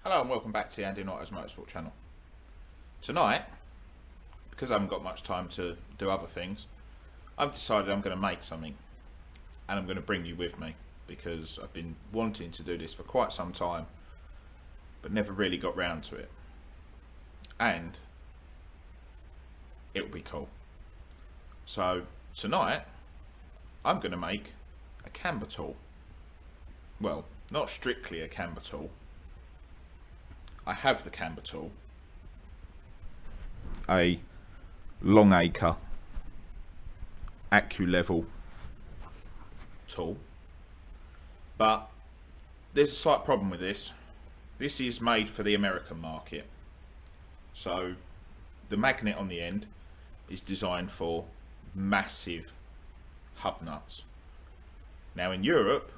Hello and welcome back to the Andy Knighter's Motorsport channel. Tonight, because I haven't got much time to do other things, I've decided I'm going to make something and I'm going to bring you with me because I've been wanting to do this for quite some time but never really got round to it, and it'll be cool. So tonight I'm going to make a camber tool. Well, not strictly a camber tool. I have the camber tool, a long acre AccuLevel tool, but there's a slight problem with this. This is made for the American market, so the magnet on the end is designed for massive hub nuts. Now in Europe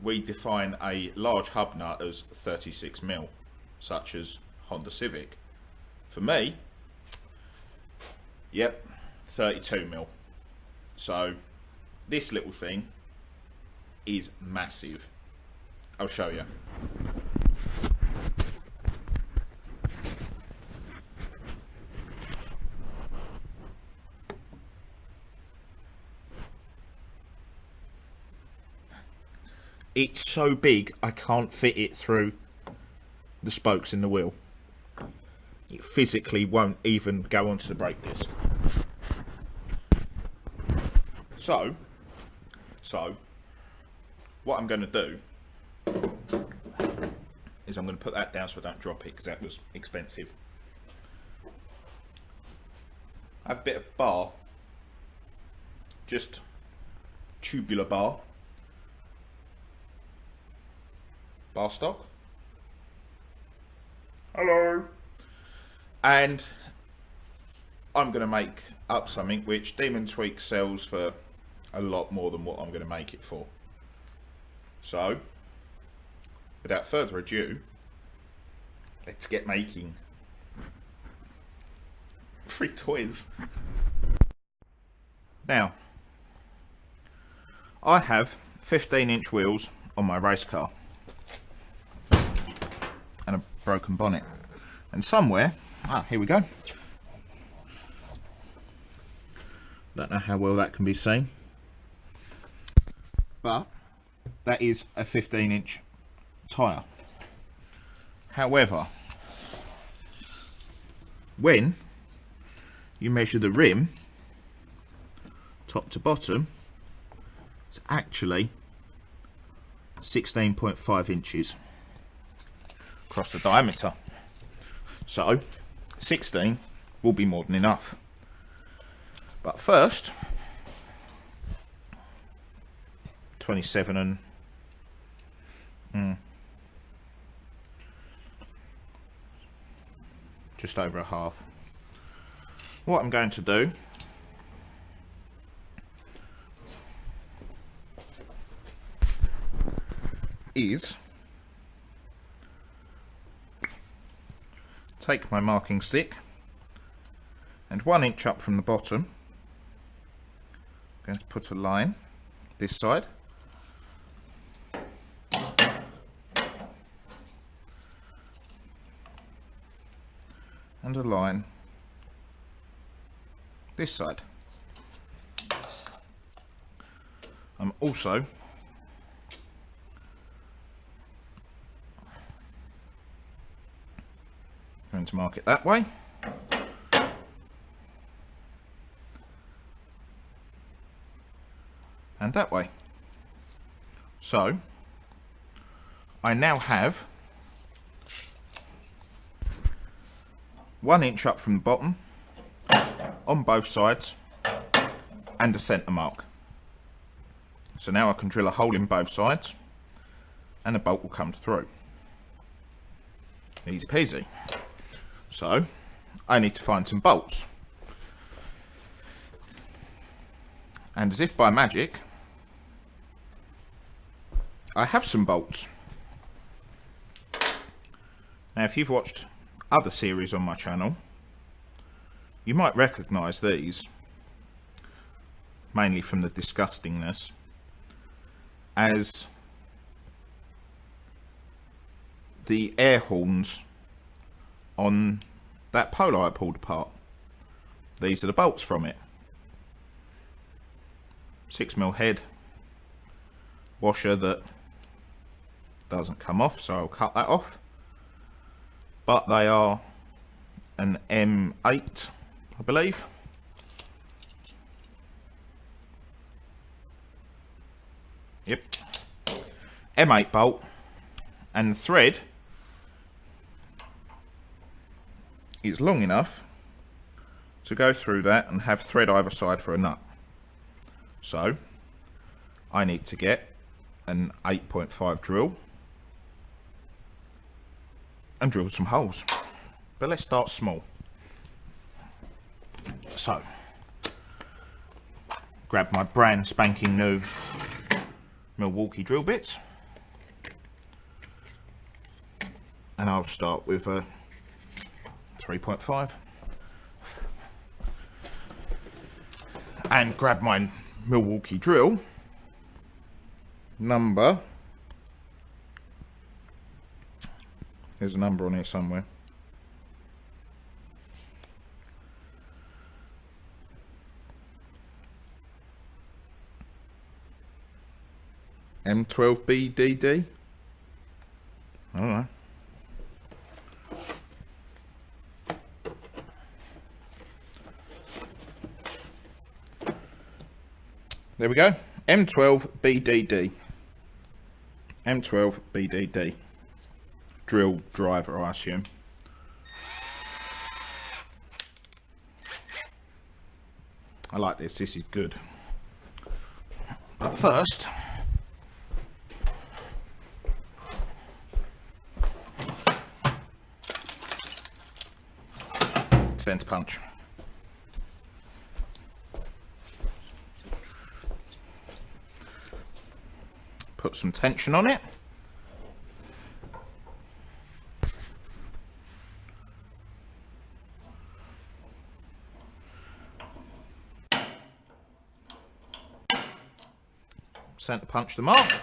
we define a large hub nut as 36mm, such as Honda Civic. For me, yep, 32mm. So this little thing is massive. I'll show you. It's so big I can't fit it through the spokes in the wheel. It physically won't even go onto the brake disc. So what I'm going to do is I'm going to put that down so I don't drop it, because that was expensive. I have a bit of bar, just tubular bar stock. Hello. And I'm going to make up something which Demon Tweak sells for a lot more than what I'm going to make it for. So, without further ado, let's get making. Free toys. Now, I have 15-inch wheels on my race car and a broken bonnet, and somewhere, here we go, don't know how well that can be seen, but that is a 15-inch tyre. However, when you measure the rim top to bottom, it's actually 16.5 inches across the diameter. So 16 will be more than enough. But first, 27 and just over a half. What I'm going to do is take my marking stick, and 1 inch up from the bottom I'm going to put a line this side, and a line this side. I'm also going to mark it that way, and that way. So I now have 1 inch up from the bottom on both sides and a centre mark. So now I can drill a hole in both sides and a bolt will come through. Easy peasy. So I need to find some bolts, and as if by magic I have some bolts. Now if you've watched other series on my channel, you might recognise these, mainly from the disgustingness, as the air horns on that polo I pulled apart. These are the bolts from it. 6mm head washer that doesn't come off, so I'll cut that off. But they are an M8, I believe. Yep, M8 bolt, and the thread is long enough to go through that and have thread either side for a nut. So I need to get an 8.5 drill and drill some holes. But let's start small. So grab my brand spanking new Milwaukee drill bits, and I'll start with a 3.5 and grab my Milwaukee drill number. There's a number on here somewhere. M12BDD? I don't know. There we go. M12BDD. M12BDD. Drill driver, I assume. I like this. This is good. But first, centre punch. Put some tension on it. Centre punch the mark.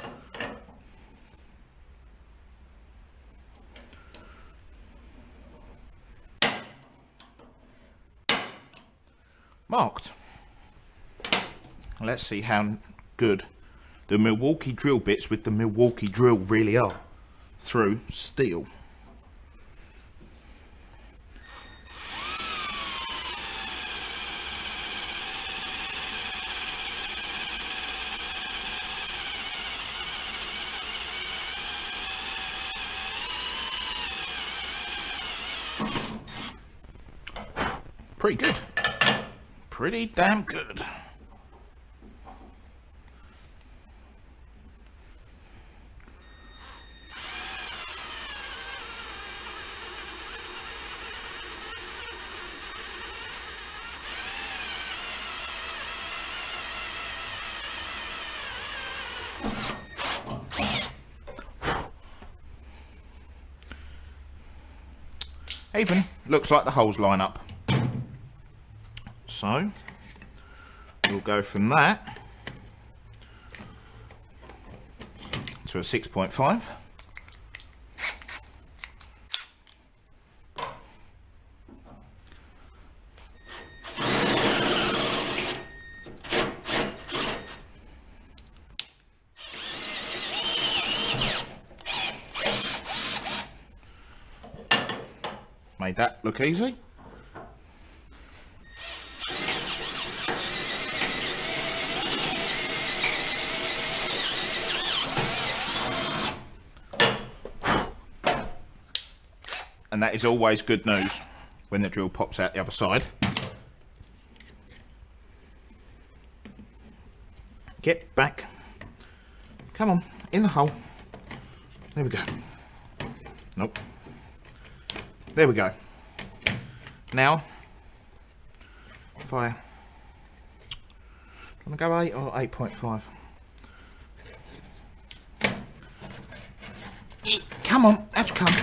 Marked. Let's see how good the Milwaukee drill bits with the Milwaukee drill really are through steel. Pretty good. Pretty damn good. Even looks like the holes line up. So we'll go from that to a 6.5. Made that look easy. And that is always good news when the drill pops out the other side. Get back. Come on, in the hole. There we go. Nope. There we go. Now, if I want to go 8 or 8.5. Come on, how'd you come?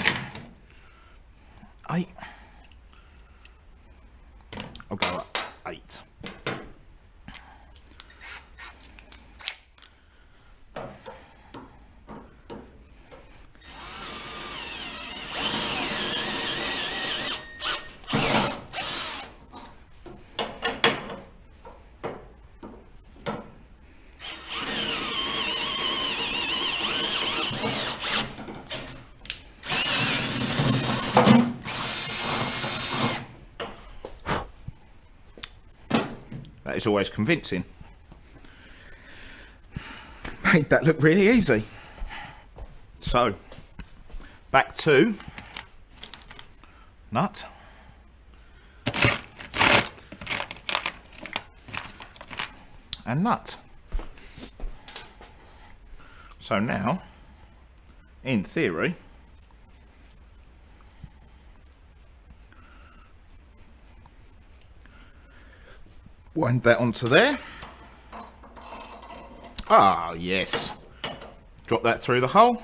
8. I'll go up 8. is always convincing. Made that look really easy. So, back to nut. And nut. So now, in theory, wind that onto there. Ah, yes. Drop that through the hole.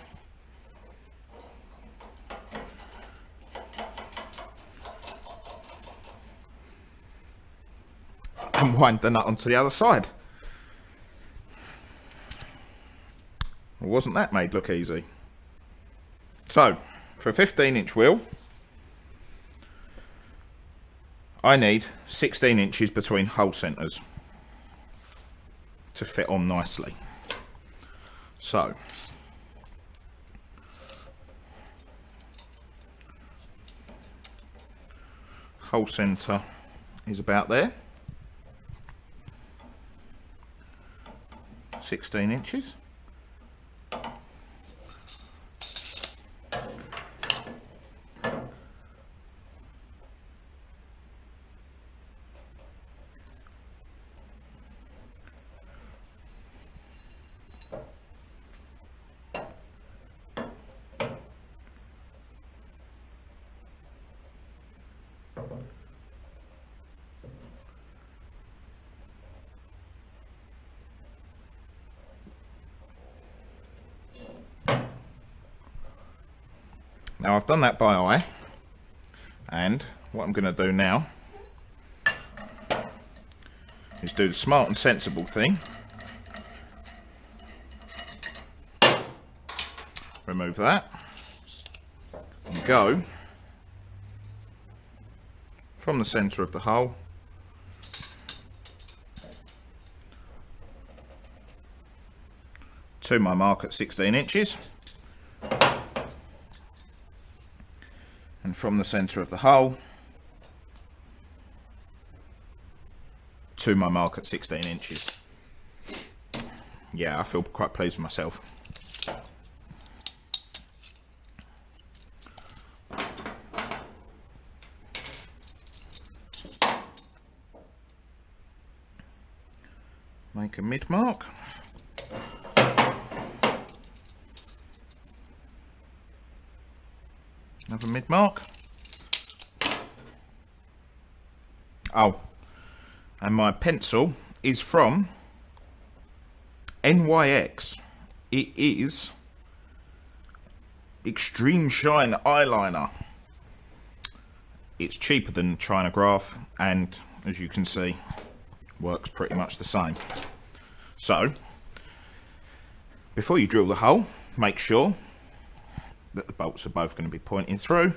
And wind the nut onto the other side. Well, wasn't that made look easy? So, for a 15-inch wheel, I need 16 inches between hole centres to fit on nicely. So, hole centre is about there, 16 inches. Now I've done that by eye, and what I'm going to do now is do the smart and sensible thing. Remove that and go from the centre of the hole to my mark at 16 inches. And from the centre of the hole to my mark at 16 inches. Yeah, I feel quite pleased with myself. Make a mid mark. Another mid mark. Oh, and my pencil is from NYX. It is Extreme Shine eyeliner. It's cheaper than China Graph, and as you can see, works pretty much the same. So, before you drill the hole, make sure that the bolts are both going to be pointing through.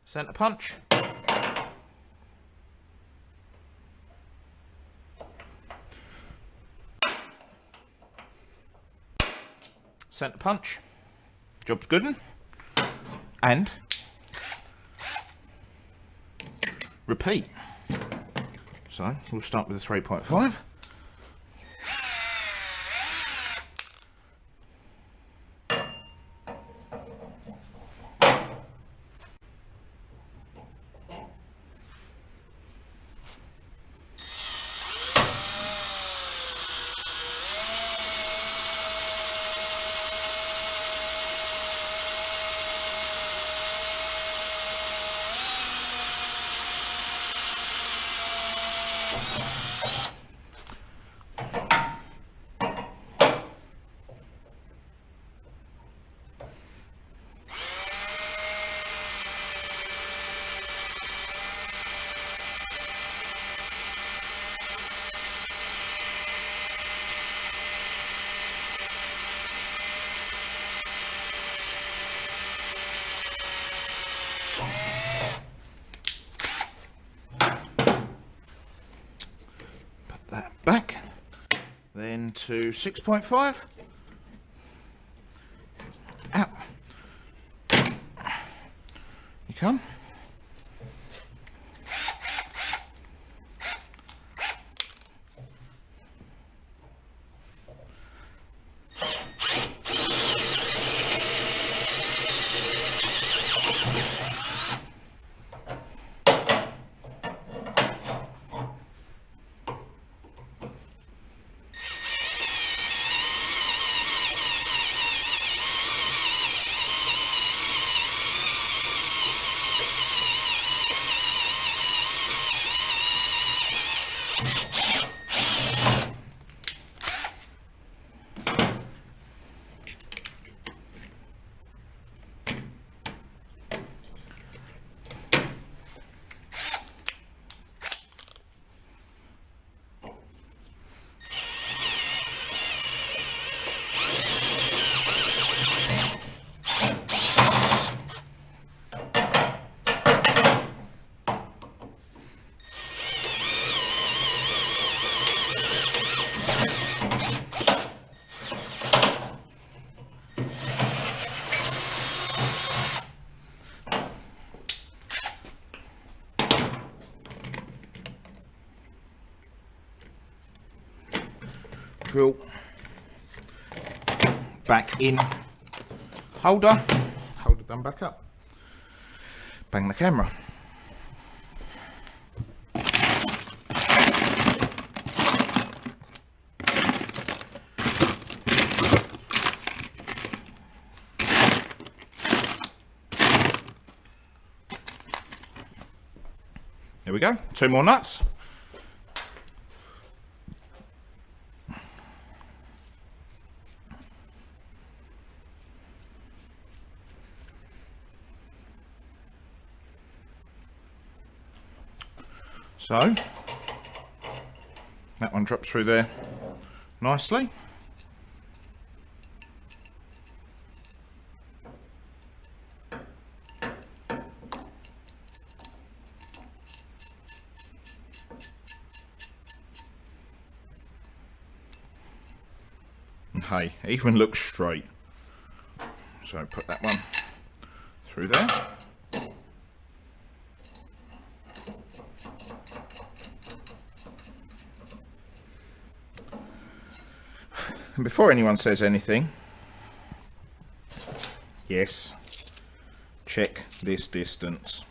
Centre punch. Centre punch. Job's good. And repeat. So we'll start with a 3.5. Back, then to 6.5, out, drill back in holder done back up, bang the camera. There we go, 2 more nuts. So that one drops through there nicely. And hey, it even looks straight. So put that one through there. And before anyone says anything, yes, check this distance.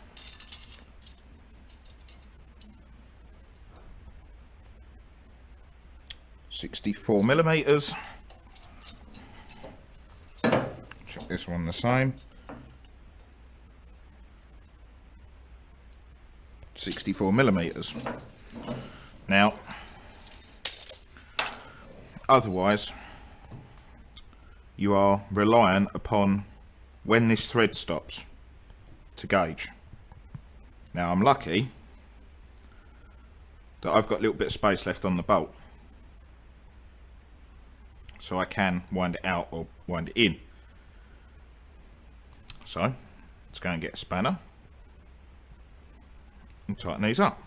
$64mm. Check this one the same. 64mm. Now, otherwise, you are reliant upon when this thread stops to gauge. Now, I'm lucky that I've got a little bit of space left on the bolt, so I can wind it out or wind it in. So, let's go and get a spanner and tighten these up.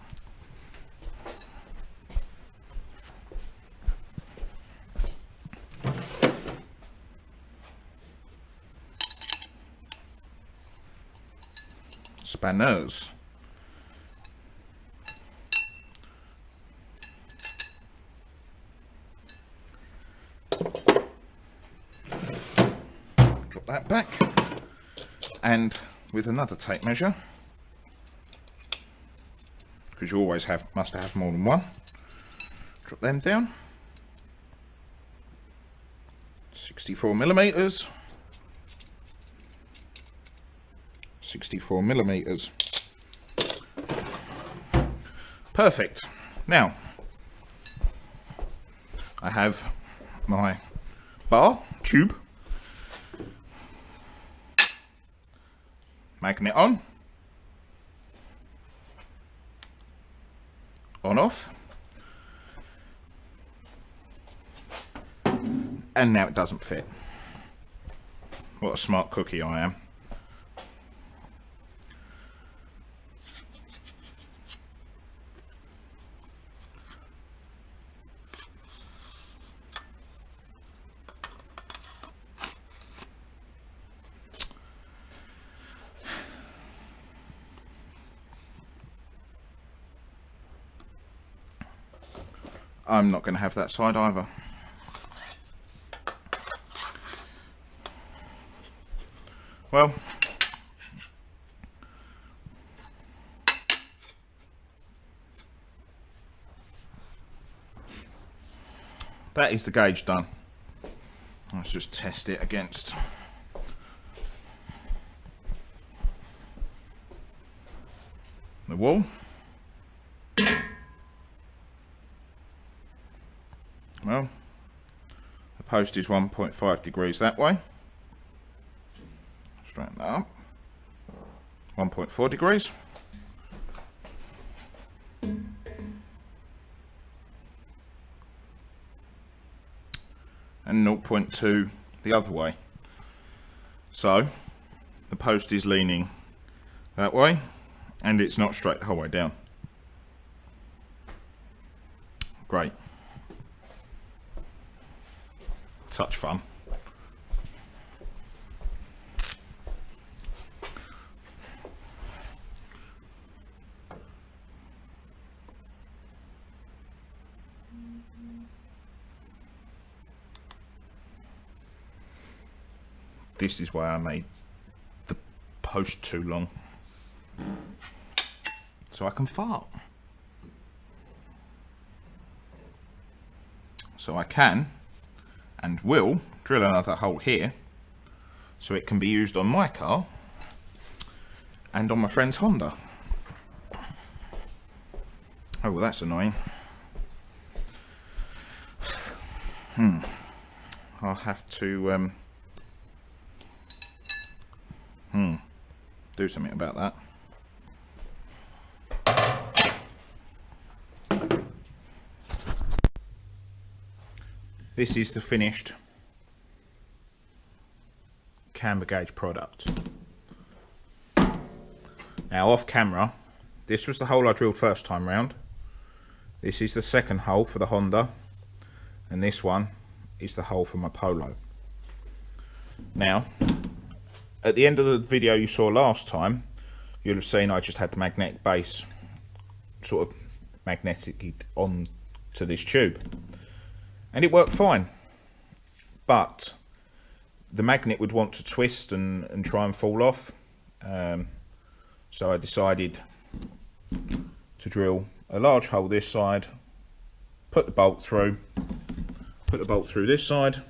Spanners. Drop that back, and with another tape measure, because you always must have more than one, drop them down. 64mm. 64mm. Perfect. Now I have my bar tube, magnet on, off, and now it doesn't fit. What a smart cookie I am. I'm not going to have that side either. Well, that is the gauge done. Let's just test it against the wall. Well, the post is 1.5 degrees that way. Straighten that up. 1.4 degrees. And 0.2 the other way. So the post is leaning that way, and it's not straight the whole way down. Great. Such fun. this is why I made the post too long, so I can fart. So I can and will drill another hole here so it can be used on my car and on my friend's Honda. Oh, well, that's annoying. I'll have to do something about that. This is the finished camber gauge product. Now, off camera, this was the hole I drilled first time round. This is the second hole for the Honda, and this one is the hole for my Polo. Now, at the end of the video you saw last time, you'll have seen I just had the magnetic base sort of magnetic on to this tube, and it worked fine, but the magnet would want to twist and try and fall off. So I decided to drill a large hole this side, put the bolt through this side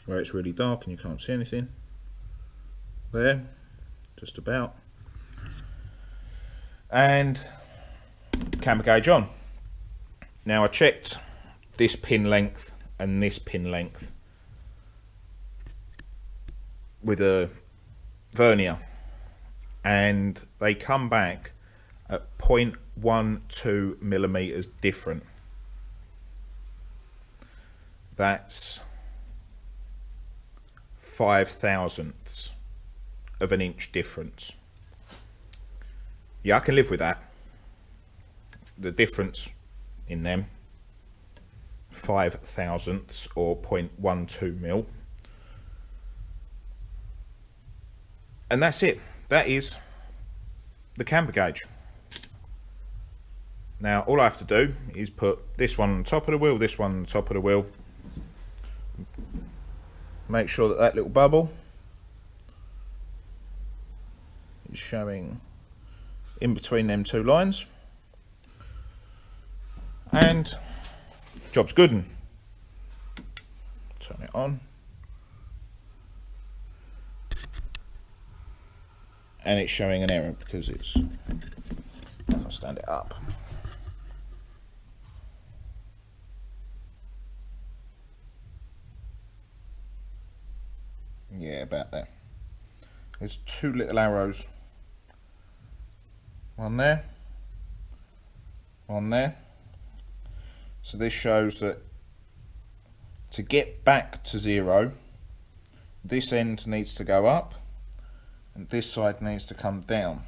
where it's really dark and you can't see anything. There, just about. And camber gauge on. Now I checked this pin length and this pin length with a vernier, and they come back at 0.12 millimeters different. That's 5/1000ths of an inch difference. Yeah, I can live with that. The difference in them, 5/1000ths or 0.12 mil. And that's it. That is the camber gauge. Now all I have to do is put this one on top of the wheel, this one on top of the wheel. Make sure that that little bubble is showing in between them two lines. And job's good. Turn it on. And it's showing an error because it's, if I stand it up, yeah, about there. There's two little arrows, one there, one there. So this shows that to get back to 0, this end needs to go up and this side needs to come down.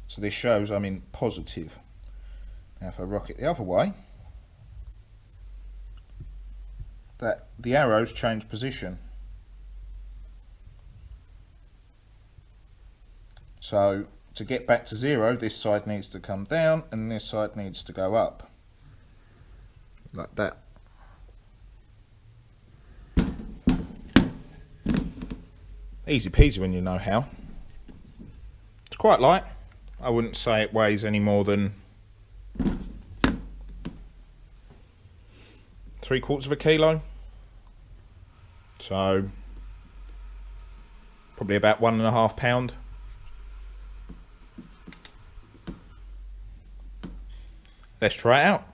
So this shows I'm in positive. Now if I rock it the other way, that the arrows change position. So to get back to 0, this side needs to come down and this side needs to go up. Like that. Easy peasy when you know how. It's quite light. I wouldn't say it weighs any more than 3/4 kilo. So probably about 1.5 pounds. Let's try it out.